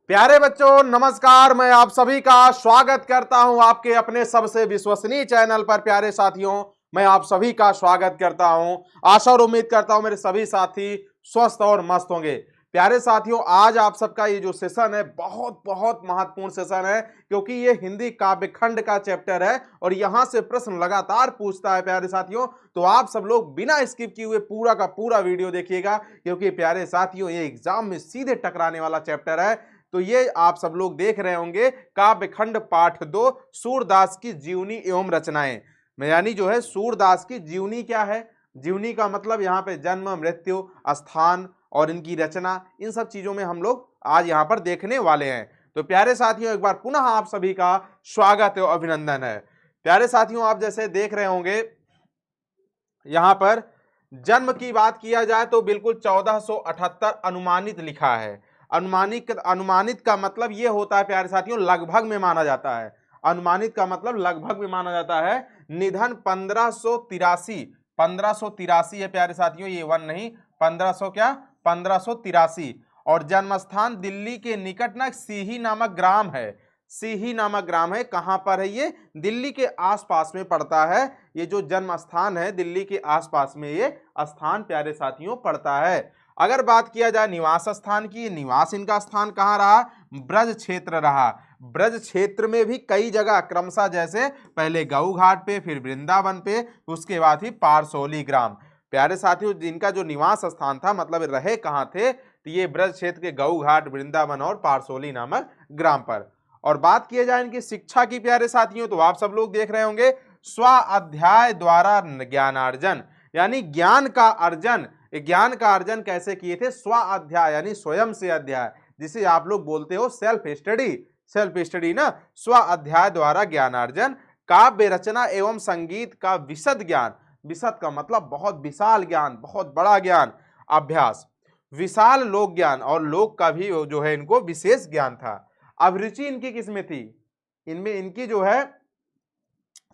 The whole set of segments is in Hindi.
प्यारे बच्चों नमस्कार। मैं आप सभी का स्वागत करता हूं आपके अपने सबसे विश्वसनीय चैनल पर। प्यारे साथियों, मैं आप सभी का स्वागत करता हूं। आशा और उम्मीद करता हूं मेरे सभी साथी स्वस्थ और मस्त होंगे। प्यारे साथियों, आज आप सबका ये जो सेशन है बहुत बहुत महत्वपूर्ण सेशन है, क्योंकि ये हिंदी काव्य खंड का चैप्टर है और यहां से प्रश्न लगातार पूछता है। प्यारे साथियों, तो आप सब लोग बिना स्किप किए हुए पूरा का पूरा वीडियो देखिएगा, क्योंकि प्यारे साथियों ये एग्जाम में सीधे टकराने वाला चैप्टर है। तो ये आप सब लोग देख रहे होंगे काव्यखंड पाठ 2 सूरदास की जीवनी एवं रचनाएं। यानी जो है सूरदास की जीवनी क्या है, जीवनी का मतलब यहाँ पे जन्म, मृत्यु, स्थान और इनकी रचना, इन सब चीजों में हम लोग आज यहाँ पर देखने वाले हैं। तो प्यारे साथियों, एक बार पुनः आप सभी का स्वागत और अभिनंदन है। प्यारे साथियों, आप जैसे देख रहे होंगे यहाँ पर जन्म की बात किया जाए तो बिल्कुल 1478 अनुमानित लिखा है। अनुमानित का मतलब यह होता है प्यारे साथियों, लगभग में माना जाता है। अनुमानित का मतलब लगभग में माना जाता है। निधन 1583, 1583 है प्यारे साथियों, ये वन नहीं, 1500 क्या 1583। और जन्म स्थान दिल्ली के निकट ना सीही नामक ग्राम है। सीही नामक ग्राम है, कहां पर है ये? दिल्ली के आसपास में पड़ता है। ये जो जन्म स्थान है दिल्ली के आसपास में ये स्थान प्यारे साथियों पड़ता है। अगर बात किया जाए निवास स्थान की, निवास इनका स्थान कहाँ रहा? ब्रज क्षेत्र रहा। ब्रज क्षेत्र में भी कई जगह क्रमशः, जैसे पहले गऊ घाट पे, फिर वृंदावन पे, उसके बाद ही पारसोली ग्राम। प्यारे साथियों, जिनका जो निवास स्थान था, मतलब रहे कहाँ थे, तो ये ब्रज क्षेत्र के गऊ घाट, वृंदावन और पारसोली नामक ग्राम पर। और बात किया जाए इनकी शिक्षा की प्यारे साथियों, तो आप सब लोग देख रहे होंगे स्व अध्याय द्वारा ज्ञानार्जन, यानी ज्ञान का अर्जन। ज्ञान का अर्जन कैसे किए थे? स्व अध्याय यानी स्वयं से अध्याय, जिसे आप लोग बोलते हो सेल्फ स्टडी। सेल्फ स्टडी ना, स्व अध्याय द्वारा ज्ञानार्जन, काव्य रचना एवं संगीत का विशद ज्ञान। विशद का मतलब बहुत विशाल ज्ञान, बहुत बड़ा ज्ञान। अभ्यास, विशाल लोक ज्ञान, और लोक का भी जो है इनको विशेष ज्ञान था। अभिरुचि इनकी किसमें थी? इनमें इनकी जो है,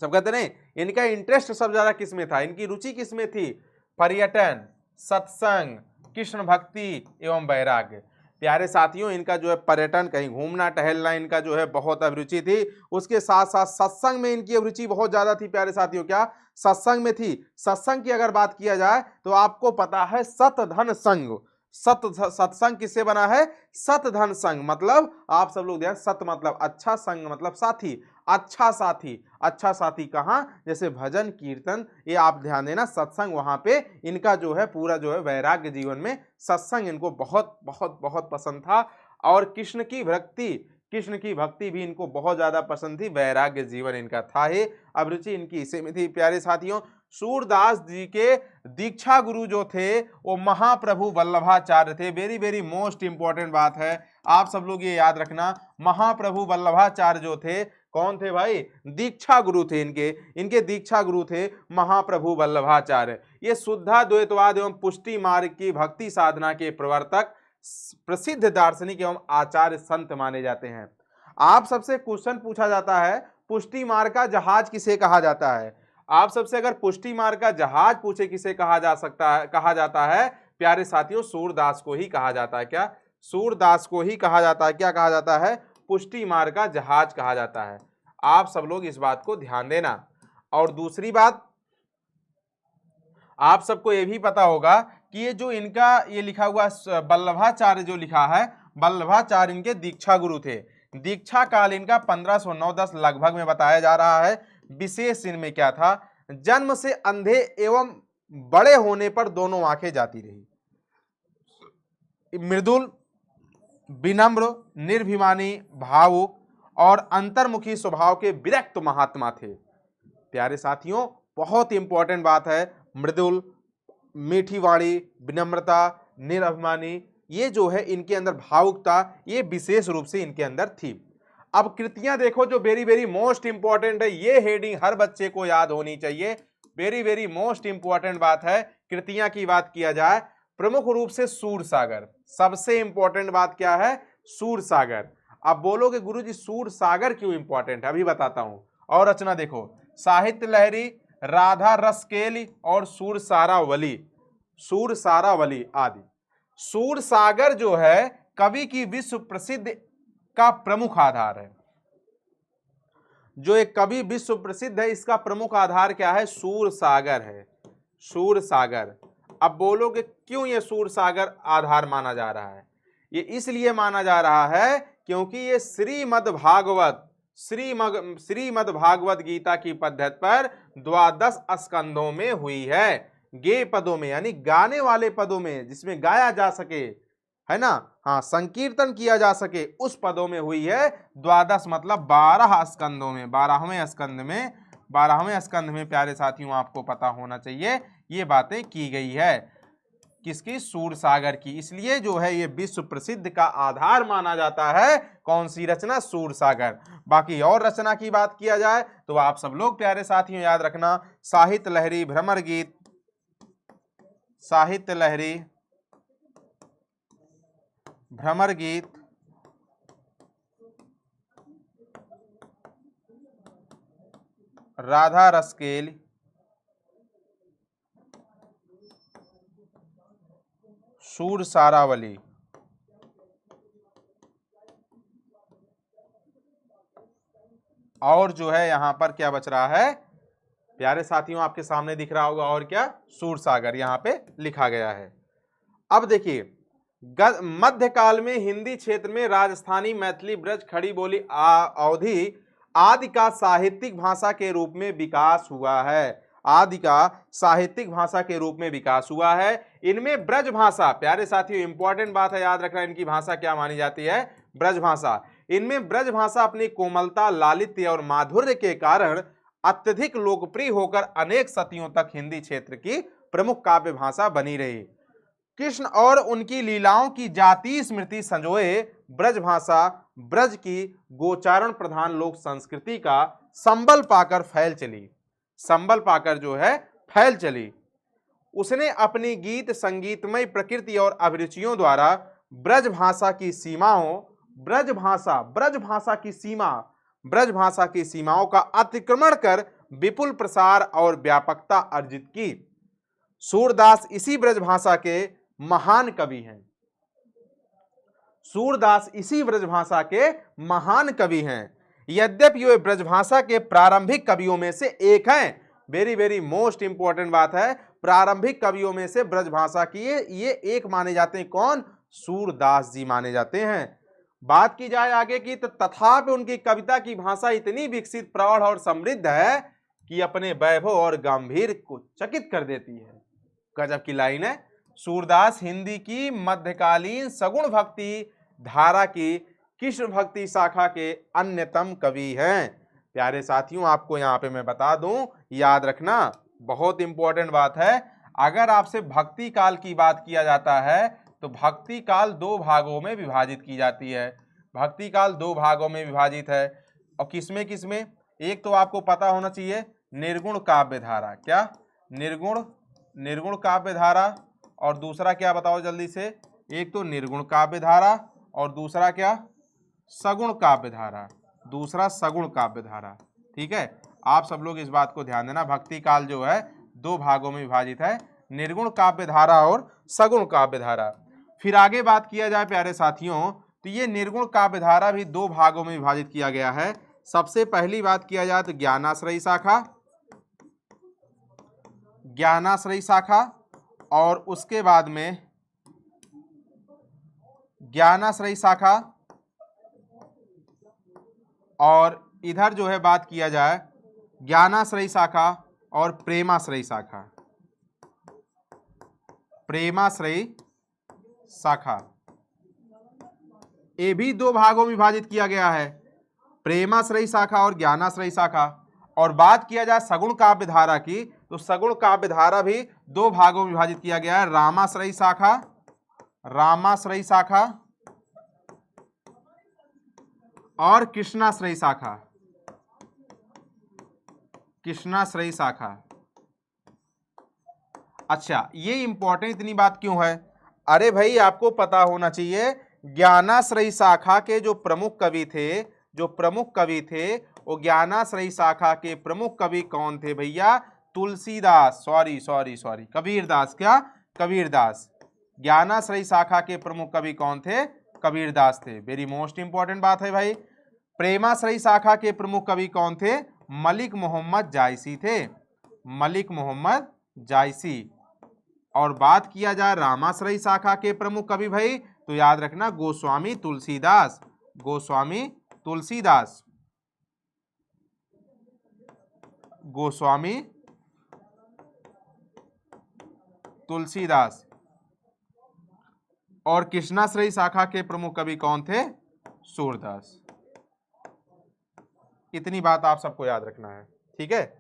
सब कहते नहीं, इनका इंटरेस्ट सब ज्यादा किसमें था, इनकी रुचि किसमें थी? पर्यटन, सत्संग, कृष्ण भक्ति एवं वैराग्य। प्यारे साथियों, इनका जो है पर्यटन, कहीं घूमना टहलना, इनका जो है बहुत अभिरुचि थी। उसके साथ साथ सत्संग में इनकी अभिरुचि बहुत ज्यादा थी। प्यारे साथियों, क्या सत्संग में थी? सत्संग की अगर बात किया जाए तो आपको पता है सत धन संग। सत्संग किससे बना है? सत धन संग। मतलब आप सब लोग ध्यान, सत मतलब अच्छा, संग मतलब साथी। अच्छा साथी, अच्छा साथी कहां? जैसे भजन कीर्तन, ये आप ध्यान देना, सत्संग वहां पे इनका जो है पूरा जो है वैराग्य जीवन में सत्संग इनको बहुत बहुत बहुत पसंद था। और कृष्ण की भक्ति, कृष्ण की भक्ति भी इनको बहुत ज्यादा पसंद थी। वैराग्य जीवन इनका था ही, अभिरुचि इनकी इसी में थी। प्यारे साथियों, सूरदास जी के दीक्षा गुरु जो थे वो महाप्रभु वल्लभाचार्य थे। वेरी वेरी मोस्ट इंपॉर्टेंट बात है, आप सब लोग ये याद रखना। महाप्रभु वल्लभाचार्य जो थे, कौन थे भाई? दीक्षा गुरु थे इनके। इनके दीक्षा गुरु थे महाप्रभु वल्लभाचार्य। ये शुद्धाद्वैतवाद एवं पुष्टि मार्ग की भक्ति साधना के प्रवर्तक, प्रसिद्ध दार्शनिक एवं आचार्य संत माने जाते हैं। आप सबसे क्वेश्चन पूछा जाता है, पुष्टि मार्ग का जहाज किसे कहा जाता है? आप सबसे अगर पुष्टि मार्ग का जहाज पूछे किसे कहा जा सकता है, कहा जाता है प्यारे साथियों, सूरदास को ही कहा जाता है। क्या? सूरदास को ही कहा जाता है। क्या कहा जाता है? पुष्टि मार्ग का जहाज कहा जाता है। आप सब लोग इस बात को ध्यान देना। और दूसरी बात, आप सबको यह भी पता होगा कि ये जो इनका ये लिखा हुआ वल्लभाचार्य जो लिखा है, वल्लभाचार्य इनके दीक्षा गुरु थे। दीक्षा काल इनका 1509-10 लगभग में बताया जा रहा है। विशेष इनमें क्या था? जन्म से अंधे एवं बड़े होने पर दोनों आंखें जाती रही। मृदुल, विनम्र, निर्भिमानी, भावुक और अंतर्मुखी स्वभाव के विरक्त महात्मा थे। प्यारे साथियों, बहुत इंपॉर्टेंट बात है, मृदुल, मीठी वाणी, विनम्रता, निरभिमानी, ये जो है इनके अंदर भावुकता, ये विशेष रूप से इनके अंदर थी। अब कृतियां देखो जो वेरी वेरी मोस्ट इंपॉर्टेंट है, ये हेडिंग हर बच्चे को याद होनी चाहिए। वेरी वेरी मोस्ट इंपॉर्टेंट बात है। कृतियां की बात किया जाए, प्रमुख रूप से सूरसागर, सबसे इंपॉर्टेंट बात क्या है? सूरसागर। अब बोलोगे गुरुजी सूरसागर क्यों इंपॉर्टेंट है? अभी बताता हूं। और रचना देखो, साहित्य लहरी, राधा रसकेली और सूरसारावली, सूरसारावली आदि। सूरसागर जो है कवि की विश्व प्रसिद्ध का प्रमुख आधार है। जो एक कवि विश्व प्रसिद्ध है, इसका प्रमुख आधार क्या है? सूरसागर है, सूरसागर। अब बोलोगे क्यों ये सूरसागर आधार माना जा रहा है? ये इसलिए माना जा रहा है क्योंकि ये श्रीमद् भागवत गीता की पद्धति पर 12 स्कंदों में हुई है। गे पदों में यानी गाने वाले पदों में, जिसमें गाया जा सके, है ना, हाँ, संकीर्तन किया जा सके, उस पदों में हुई है। 12 मतलब 12 स्कंदों में, 12वें स्कंद में प्यारे साथियों आपको पता होना चाहिए ये बातें की गई है। किसकी? सूरसागर की। इसलिए जो है ये विश्व प्रसिद्ध का आधार माना जाता है। कौन सी रचना? सूरसागर। बाकी और रचना की बात किया जाए तो आप सब लोग प्यारे साथियों याद रखना, साहित्य लहरी, भ्रमर गीत, साहित्य लहरी, भ्रमर गीत, राधा रसकेल, सूरसारावली, और जो है यहां पर क्या बच रहा है प्यारे साथियों? आपके सामने दिख रहा होगा, और क्या? सूरसागर यहां पे लिखा गया है। अब देखिए, मध्यकाल में हिंदी क्षेत्र में राजस्थानी, मैथिली, ब्रज, खड़ी बोली, अवधी आदि का साहित्यिक भाषा के रूप में विकास हुआ है। आदि का साहित्यिक भाषा के रूप में विकास हुआ है। इनमें ब्रज भाषा, प्यारे साथियों इंपॉर्टेंट बात है, याद रखना, इनकी भाषा क्या मानी जाती है? ब्रज भाषा। इनमें ब्रज भाषा अपनी कोमलता, लालित्य और माधुर्य के कारण अत्यधिक लोकप्रिय होकर अनेक सदियों तक हिंदी क्षेत्र की प्रमुख काव्य भाषा बनी रही। कृष्ण और उनकी लीलाओं की जातीय स्मृति संजोए ब्रज भाषा ब्रज की गोचारण प्रधान लोक संस्कृति का संबल पाकर फैल चली। संबल पाकर जो है फैल चली। उसने अपनी गीत संगीतमय प्रकृति और अभिरुचियों द्वारा ब्रज भाषा की सीमाओं, ब्रज भाषा की सीमाओं का अतिक्रमण कर विपुल प्रसार और व्यापकता अर्जित की। सूरदास इसी ब्रज भाषा के महान कवि हैं। सूरदास इसी ब्रजभाषा के महान कवि हैं। यद्यपि वे ब्रजभाषा के प्रारंभिक कवियों में से एक हैं। वेरी वेरी मोस्ट इंपॉर्टेंट बात है, प्रारंभिक कवियों में से ब्रजभाषा की ये एक माने जाते हैं। कौन? सूरदास जी माने जाते हैं। बात की जाए आगे की तो तथापि उनकी कविता की भाषा इतनी विकसित, प्रौढ़ और समृद्ध है कि अपने वैभव और गंभीर को चकित कर देती है। गजब की लाइन है। सूरदास हिंदी की मध्यकालीन सगुण भक्ति धारा की कृष्ण भक्ति शाखा के अन्यतम कवि हैं। प्यारे साथियों आपको यहाँ पे मैं बता दूं, याद रखना, बहुत इंपॉर्टेंट बात है। अगर आपसे भक्ति काल की बात किया जाता है तो भक्ति काल 2 भागों में विभाजित की जाती है। भक्ति काल 2 भागों में विभाजित है। और किसमें किसमें? एक तो आपको पता होना चाहिए निर्गुण काव्य धारा। क्या? निर्गुण काव्य धारा। और दूसरा क्या बताओ जल्दी से? एक तो निर्गुण काव्य धारा और दूसरा क्या? सगुण काव्य धारा। दूसरा सगुण काव्य धारा। ठीक है, आप सब लोग इस बात को ध्यान देना। भक्ति काल जो है 2 भागों में विभाजित है, निर्गुण काव्य धारा और सगुण काव्य धारा। फिर आगे बात किया जाए प्यारे साथियों तो ये निर्गुण काव्य धारा भी 2 भागों में विभाजित किया गया है। सबसे पहली बात किया जाए तो ज्ञानाश्रयी शाखा, और उसके बाद में ज्ञानाश्रयी शाखा, और इधर जो है बात किया जाए ज्ञानाश्रयी शाखा और प्रेमाश्रयी शाखा। प्रेमाश्रयी शाखा ये भी 2 भागों में विभाजित किया गया है, प्रेमाश्रयी शाखा और ज्ञानाश्रयी शाखा। और बात किया जाए सगुण काव्य धारा की तो सगुण काव्य धारा भी 2 भागों में विभाजित किया गया है, रामाश्रयी शाखा और कृष्णाश्रयी शाखा। अच्छा, ये इंपॉर्टेंट इतनी बात क्यों है? अरे भाई आपको पता होना चाहिए ज्ञानाश्रयी शाखा के जो प्रमुख कवि थे वो ज्ञानाश्रयी शाखा के प्रमुख कवि कौन थे भैया? तुलसीदास, कबीरदास। क्या? कबीरदास। ज्ञानाश्रयी शाखा के प्रमुख कवि कौन थे? कबीरदास थे। वेरी मोस्ट इंपॉर्टेंट बात है भाई। प्रेमाश्रयी शाखा के प्रमुख कवि कौन थे? मलिक मोहम्मद जायसी थे, मलिक मोहम्मद जायसी। और बात किया जाए रामाश्रयी शाखा के प्रमुख कवि भाई, तो याद रखना गोस्वामी तुलसीदास, गोस्वामी तुलसीदास, गोस्वामी तुलसीदास। और कृष्णाश्रयी शाखा के प्रमुख कवि कौन थे? सूरदास। इतनी बात आप सबको याद रखना है, ठीक है,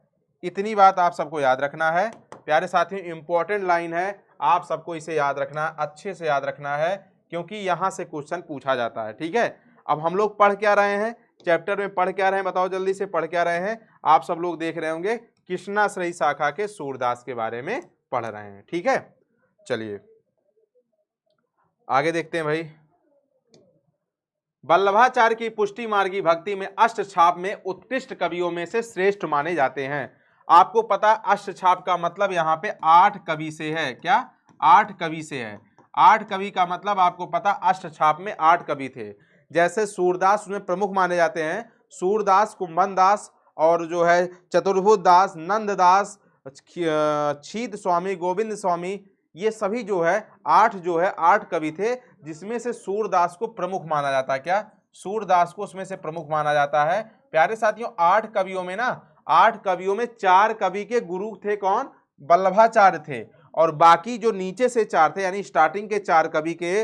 इतनी बात आप सबको याद रखना है प्यारे साथियों। इंपॉर्टेंट लाइन है, आप सबको इसे याद रखना है, अच्छे से याद रखना है, क्योंकि यहां से क्वेश्चन पूछा जाता है, ठीक है। अब हम लोग पढ़ क्या रहे हैं, चैप्टर में पढ़ क्या रहे हैं, बताओ जल्दी से, पढ़ क्या रहे हैं? आप सब लोग देख रहे होंगे कृष्णाश्रयी शाखा के सूरदास के बारे में पढ़ रहे हैं, ठीक है। चलिए आगे देखते हैं भाई। वल्लभाचार्य की पुष्टि मार्गी भक्ति में अष्टछाप में उत्कृष्ट कवियों में से श्रेष्ठ माने जाते हैं। आपको पता अष्टछाप का मतलब यहाँ पे 8 कवि से है, क्या? 8 कवि से है। 8 कवि का मतलब आपको पता अष्टछाप में 8 कवि थे। जैसे सूरदास उसमें प्रमुख माने जाते हैं, सूरदास, कुंभन दास और जो है चतुर्भुज दास, नंददास, छीद स्वामी, गोविंद स्वामी, ये सभी जो है 8 कवि थे, जिसमें से सूरदास को प्रमुख माना जाता है। क्या? सूरदास को उसमें से प्रमुख माना जाता है। प्यारे साथियों 8 कवियों में ना, 8 कवियों में 4 कवि के गुरु थे, कौन? वल्लभाचार्य थे। और बाकी जो नीचे से 4 थे, यानी स्टार्टिंग के 4 कवि के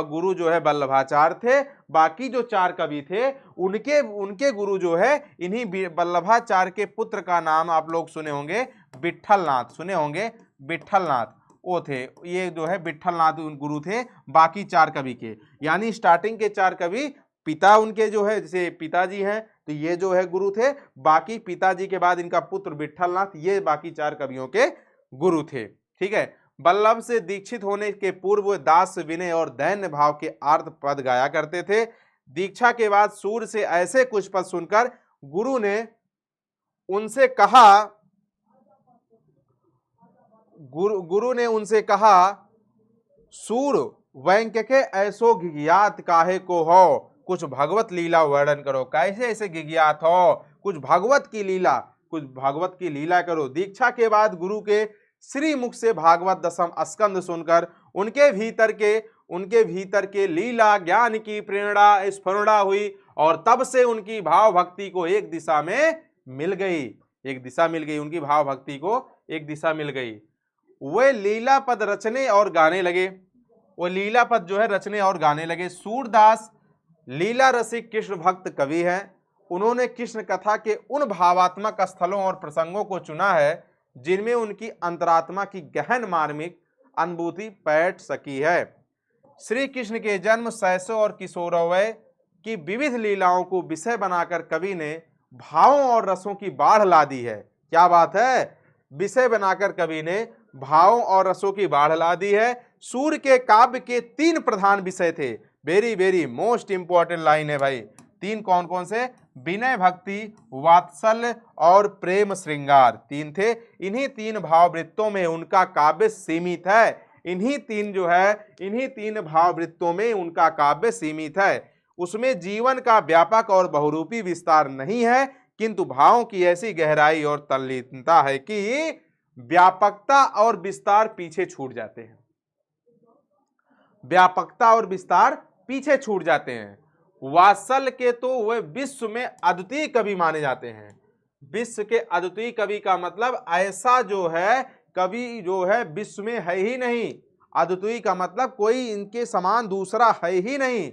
गुरु जो है वल्लभाचार्य थे। बाकी जो 4 कवि थे उनके गुरु जो है इन्हीं वल्लभाचार्य के पुत्र का नाम आप लोग सुने होंगे, विट्ठलनाथ, सुने होंगे, विट्ठलनाथ, वो थे। ये जो है विट्ठलनाथ गुरु थे बाकी 4 कवि के। यानी स्टार्टिंग के 4 कवि पिता उनके जो है, जैसे पिताजी हैं तो ये जो है गुरु थे, बाकी पिताजी के बाद इनका पुत्र विट्ठलनाथ, ये बाकी 4 कवियों के गुरु थे, ठीक है। वल्लभ से दीक्षित होने के पूर्व दास, विनय और दैन्य भाव के आर्त पद गाया करते थे। दीक्षा के बाद सूर्य से ऐसे कुछ पद सुनकर गुरु ने उनसे कहा, गुरु ने उनसे कहा, सूर वैंक के ऐसो गिगियात काहे को हो, कुछ भगवत लीला वर्णन करो। कैसे ऐसे गिगियात हो, कुछ भगवत की लीला, कुछ भगवत की लीला करो। दीक्षा के बाद गुरु के श्री मुख से भागवत दशम स्कंद सुनकर उनके भीतर के लीला ज्ञान की प्रेरणा स्फुरणा हुई, और तब से उनकी भाव भक्ति को एक दिशा में मिल गई, एक दिशा मिल गई, उनकी भाव भक्ति को एक दिशा मिल गई। वे लीला पद रचने और गाने लगे, वो लीला पद जो है रचने और गाने लगे। सूरदास लीला रसिक कृष्ण भक्त कवि हैं। उन्होंने कृष्ण कथा के उन भावात्मक स्थलों और प्रसंगों को चुना है जिनमें उनकी अंतरात्मा की गहन मार्मिक अनुभूति बैठ सकी है। श्री कृष्ण के जन्म, शैशव और किशोरवय की विविध लीलाओं को विषय बनाकर कवि ने भावों और रसों की बाढ़ ला दी है। क्या बात है, विषय बनाकर कवि ने भावों और रसों की बाढ़ ला दी है। सूर्य के काव्य के 3 प्रधान विषय थे। Very very most important line है भाई। 3 कौन कौन से? विनय, भक्ति, वात्सल्य और प्रेम श्रृंगार, 3 थे। इन्हीं 3 भाववृत्तों में उनका काव्य सीमित है। इन्हीं 3 भाववृत्तों में उनका काव्य सीमित है। उसमें जीवन का व्यापक और बहुरूपी विस्तार नहीं है, किंतु भावों की ऐसी गहराई और तल्लीनता है कि व्यापकता और विस्तार पीछे छूट जाते हैं, व्यापकता और विस्तार पीछे छूट जाते हैं। वात्सल्य के तो वे विश्व में अद्वितीय कवि माने जाते हैं। विश्व के अद्वितीय कवि का मतलब ऐसा जो है कवि जो है विश्व में है ही नहीं। अद्वितीय का मतलब कोई इनके समान दूसरा है ही नहीं।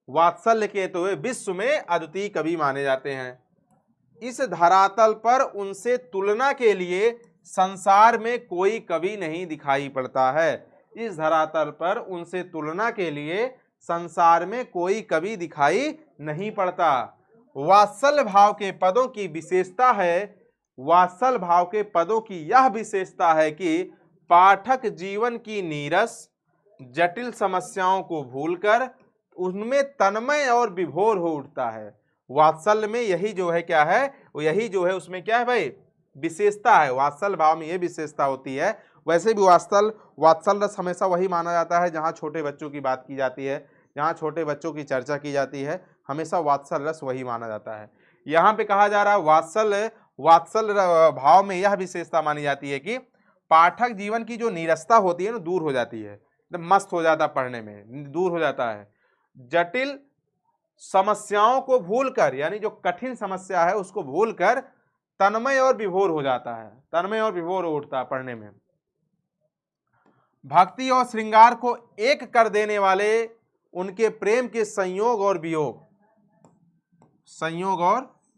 वात्सल्य के तो वे विश्व में अद्वितीय कवि माने जाते हैं। इस धरातल पर उनसे तुलना के लिए संसार में कोई कवि नहीं दिखाई पड़ता है। इस धरातल पर उनसे तुलना के लिए संसार में कोई कवि दिखाई नहीं पड़ता। वात्सल्य भाव के पदों की विशेषता है, वात्सल्य भाव के पदों की यह विशेषता है कि पाठक जीवन की नीरस जटिल समस्याओं को भूलकर उनमें तन्मय और विभोर हो उठता है। वात्सल्य में यही जो है क्या है, वो यही जो है उसमें क्या है भाई, विशेषता है। वात्सल्य भाव में ये विशेषता होती है। वैसे भी वात्सल्य रस हमेशा वही माना जाता है जहां छोटे बच्चों की बात की जाती है, जहाँ छोटे बच्चों की चर्चा की जाती है, हमेशा वात्सल रस वही माना जाता है। यहाँ पे कहा जा रहा है वात्सल भाव में यह विशेषता मानी जाती है कि पाठक जीवन की जो नीरसता होती है ना, दूर हो जाती है, एकदम मस्त हो जाता, पढ़ने में दूर हो जाता है। जटिल समस्याओं को भूलकर, यानी जो कठिन समस्या है उसको भूलकर तन्मय और विभोर हो जाता है, तन्मय और विभोर उठता है पढ़ने में। भक्ति और श्रृंगार को एक कर देने वाले उनके प्रेम के संयोग और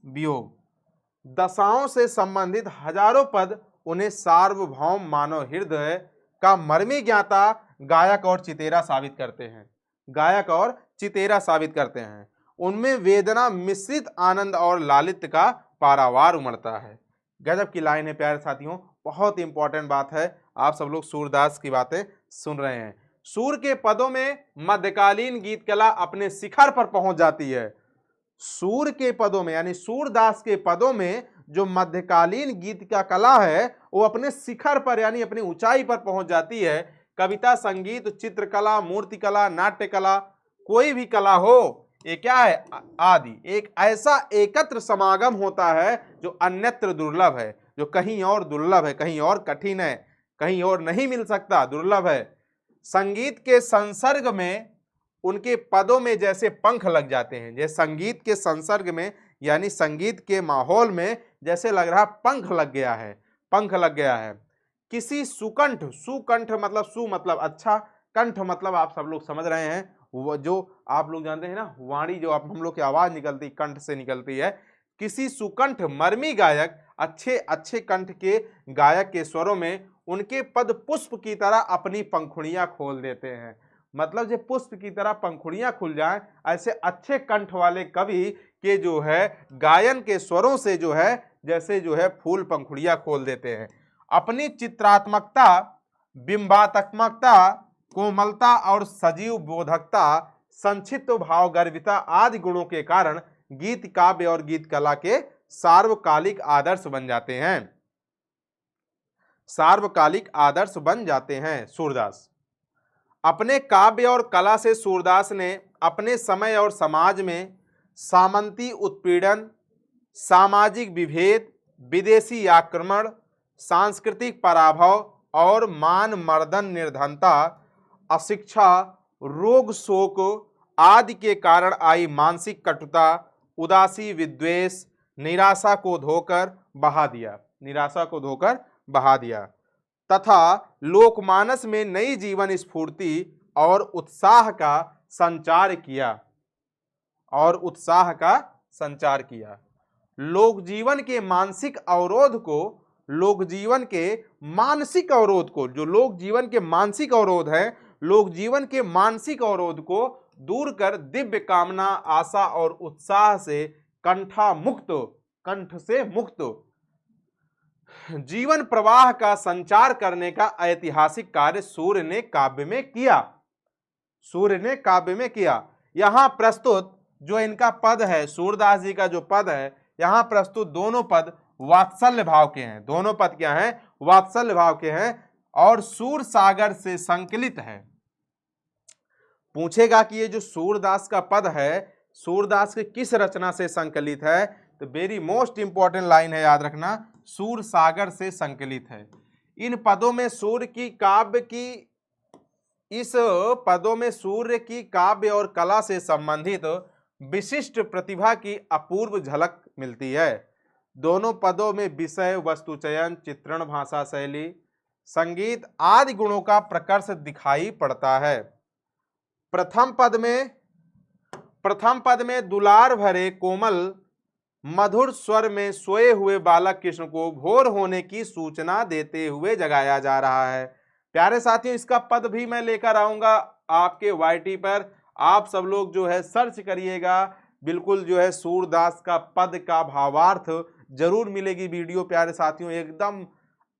वियोग दशाओं से संबंधित हजारों पद उन्हें सार्वभौम मानव हृदय का मर्मी ज्ञाता गायक और चितेरा साबित करते हैं। उनमें वेदना मिश्रित आनंद और लालित्य का पारावार उमड़ता है। गजब की लाइन है प्यारे साथियों, बहुत इंपॉर्टेंट बात है। आप सब लोग सूरदास की बातें सुन रहे हैं। सूर के पदों में मध्यकालीन गीत कला अपने शिखर पर पहुंच जाती है। सूर के पदों में यानी सूरदास के पदों में जो मध्यकालीन गीत का कला है वो अपने शिखर पर यानी अपनी ऊंचाई पर पहुंच जाती है। कविता, संगीत, चित्रकला, मूर्तिकला, नाट्यकला, कोई भी कला हो, ये क्या है? आदि एक ऐसा एकत्र समागम होता है जो अन्यत्र दुर्लभ है, जो कहीं और दुर्लभ है, कहीं और कठिन है, कहीं और नहीं मिल सकता, दुर्लभ है। संगीत के संसर्ग में उनके पदों में जैसे पंख लग जाते हैं, जैसे संगीत के संसर्ग में यानी संगीत के माहौल में जैसे लग रहा पंख लग गया है। किसी सुकंठ, सुकंठ मतलब सु मतलब अच्छा, कंठ मतलब आप सब लोग समझ रहे हैं, वो जो आप लोग जानते हैं ना, वाणी जो आप हम लोग की आवाज निकलती कंठ से निकलती है। किसी सुकंठ मर्मी गायक, अच्छे कंठ के गायक के स्वरों में उनके पद पुष्प की तरह अपनी पंखुड़ियां खोल देते हैं। मतलब जो पुष्प की तरह पंखुड़ियां खुल जाएं, ऐसे अच्छे कंठ वाले कवि के जो है गायन के स्वरों से जो है जैसे जो है फूल पंखुड़ियां खोल देते हैं। अपनी चित्रात्मकता, बिंबात्मकता, कोमलता और सजीव बोधकता, संक्षिप्त भाव गर्भिता आदि गुणों के कारण गीत काव्य और गीत कला के सार्वकालिक आदर्श बन जाते हैं। सूरदास अपने काव्य और कला से सूरदास ने अपने समय और समाज में सामंती उत्पीड़न, सामाजिक विभेद, विदेशी आक्रमण, सांस्कृतिक पराभव और मान मर्दन, निर्धनता, अशिक्षा, रोग शोक आदि के कारण आई मानसिक कटुता, उदासी, विद्वेष, निराशा को धोकर बहा दिया तथा लोकमानस में नई जीवन स्फूर्ति और उत्साह का संचार किया। लोक जीवन के मानसिक अवरोध को दूर कर दिव्य कामना, आशा और उत्साह से कंठ से मुक्त जीवन प्रवाह का संचार करने का ऐतिहासिक कार्य सूर्य ने काव्य में किया। यहां प्रस्तुत जो इनका पद है, सूरदास जी का जो पद है, यहां प्रस्तुत दोनों पद वात्सल्य भाव के हैं। दोनों पद क्या हैं? वात्सल्य भाव के हैं और सूर सागर से संकलित है। पूछेगा कि ये जो सूरदास का पद है, सूरदास के किस रचना से संकलित है? तो वेरी मोस्ट इंपॉर्टेंट लाइन है, याद रखना, सूर सागर से संकलित है। इन पदों में सूर्य की काव्य और कला से संबंधित विशिष्ट प्रतिभा की अपूर्व झलक मिलती है। दोनों पदों में विषय, वस्तु चयन, चित्रण, भाषा शैली, संगीत आदि गुणों का प्रकर्ष दिखाई पड़ता है। प्रथम पद में दुलार भरे कोमल मधुर स्वर में सोए हुए बालक कृष्ण को भोर होने की सूचना देते हुए जगाया जा रहा है। प्यारे साथियों, इसका पद भी मैं लेकर आऊंगा आपके YT पर, आप सब लोग जो है सर्च करिएगा, बिल्कुल जो है सूरदास का पद का भावार्थ जरूर मिलेगी वीडियो। प्यारे साथियों, एकदम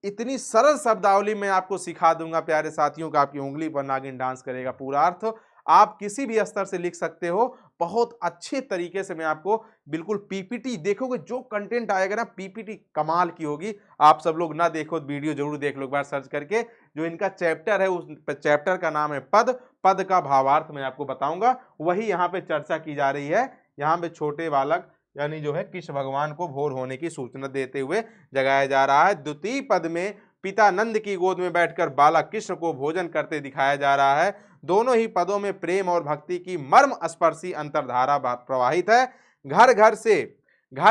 इतनी सरल शब्दावली में आपको सिखा दूंगा प्यारे साथियों का आपकी उंगली पर नागिन डांस करेगा, पूरा अर्थ आप किसी भी स्तर से लिख सकते हो। बहुत अच्छे तरीके से मैं आपको बिल्कुल पीपीटी देखोगे, जो कंटेंट आएगा ना पीपीटी कमाल की होगी। आप सब लोग ना देखो वीडियो जरूर देख लो एक बार सर्च करके। जो इनका चैप्टर है उस चैप्टर का नाम है पद। पद का भावार्थ मैं आपको बताऊंगा, वही यहाँ पे चर्चा की जा रही है। यहाँ पे छोटे बालक यानी जो है कृष्ण भगवान को भोर होने की सूचना देते हुए जगाया जा रहा है। द्वितीय पद में पिता नंद की गोद में बैठकर बालक कृष्ण को भोजन करते दिखाया जा रहा है। दोनों ही पदों में प्रेम और भक्ति की मर्म स्पर्शी अंतर्धारा प्रवाहित है। घर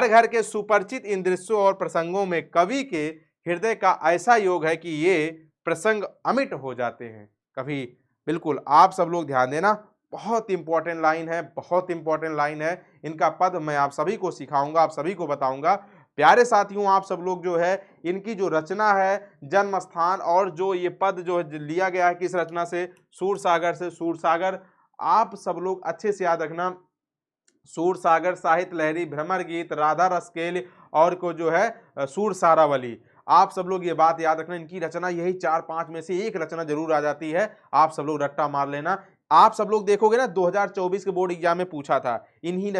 घर के सुपरिचित इन दृश्यों और प्रसंगों में कवि के हृदय का ऐसा योग है कि ये प्रसंग अमिट हो जाते हैं कभी। बिल्कुल आप सब लोग ध्यान देना, बहुत इंपॉर्टेंट लाइन है, बहुत इंपॉर्टेंट लाइन है। इनका पद मैं आप सभी को सिखाऊंगा, आप सभी को बताऊंगा। प्यारे साथियों, आप सब लोग जो है इनकी जो रचना है, जन्म स्थान और जो ये पद जो लिया गया है किस रचना से, सूरसागर से। सूरसागर आप सब लोग अच्छे से याद रखना, सूरसागर, साहित्य लहरी, भ्रमर गीत, राधा रसकेल और को जो है सूरसारावली। आप सब लोग ये बात याद रखना, इनकी रचना यही 4-5 में से एक रचना जरूर आ जाती है। आप सब लोग रट्टा मार लेना। आप सब लोग देखोगे ना 2024 के बोर्ड एग्जाम में पूछा था, इन्हीं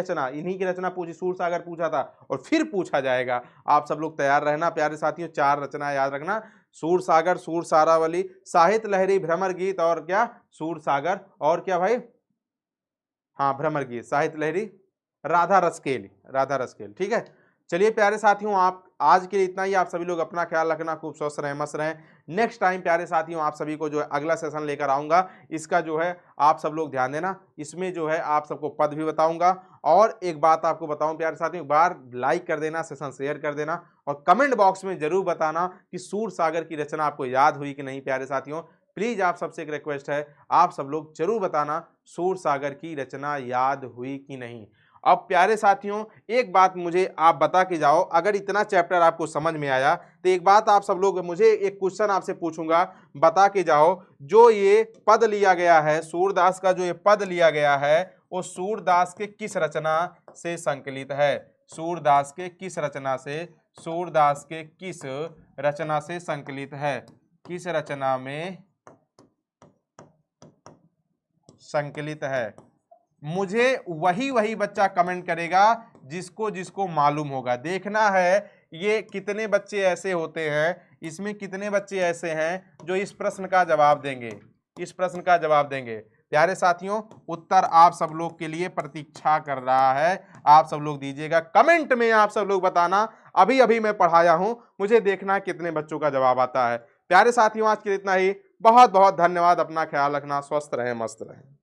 की रचना पूछी, सूरसागर पूछा था और फिर पूछा जाएगा। आप सब लोग तैयार रहना प्यारे साथियों। 4 रचना याद रखना, सूरसागर, सूरसारावली, साहित्य लहरी, भ्रमर गीत और क्या, सूरसागर और क्या भाई, हाँ भ्रमर गीत, साहित्य लहरी, राधा रसकेल। ठीक है, चलिए प्यारे साथियों, आप आज के लिए इतना ही। आप सभी लोग अपना ख्याल रखना, खूब स्वस्थ रहें, मस्त रहें। नेक्स्ट टाइम प्यारे साथियों आप सभी को जो है अगला सेशन लेकर आऊंगा। इसका जो है आप सब लोग ध्यान देना, इसमें जो है आप सबको पद भी बताऊंगा। और एक बात आपको बताऊं प्यारे साथियों, एक बार लाइक कर देना, सेशन शेयर कर देना और कमेंट बॉक्स में जरूर बताना कि सूरसागर की रचना आपको याद हुई कि नहीं। प्यारे साथियों प्लीज आप सबसे एक रिक्वेस्ट है, आप सब लोग जरूर बताना सूरसागर की रचना याद हुई कि नहीं। अब प्यारे साथियों एक बात मुझे आप बता के जाओ, अगर इतना चैप्टर आपको समझ में आया तो एक बात आप सब लोग, मुझे एक क्वेश्चन आपसे पूछूंगा, बता के जाओ। जो ये पद लिया गया है सूरदास का, जो ये पद लिया गया है वो सूरदास के किस रचना से संकलित है? सूरदास के किस रचना से, सूरदास के किस रचना से संकलित है? किस रचना में संकलित है? मुझे वही बच्चा कमेंट करेगा जिसको जिसको मालूम होगा। देखना है ये कितने बच्चे ऐसे होते हैं, इसमें कितने बच्चे ऐसे हैं जो इस प्रश्न का जवाब देंगे, इस प्रश्न का जवाब देंगे। प्यारे साथियों उत्तर आप सब लोग के लिए प्रतीक्षा कर रहा है, आप सब लोग दीजिएगा कमेंट में, आप सब लोग बताना। अभी अभी मैं पढ़ाया हूं, मुझे देखना है कितने बच्चों का जवाब आता है। प्यारे साथियों आज के लिए इतना ही, बहुत बहुत धन्यवाद। अपना ख्याल रखना, स्वस्थ रहें, मस्त रहें।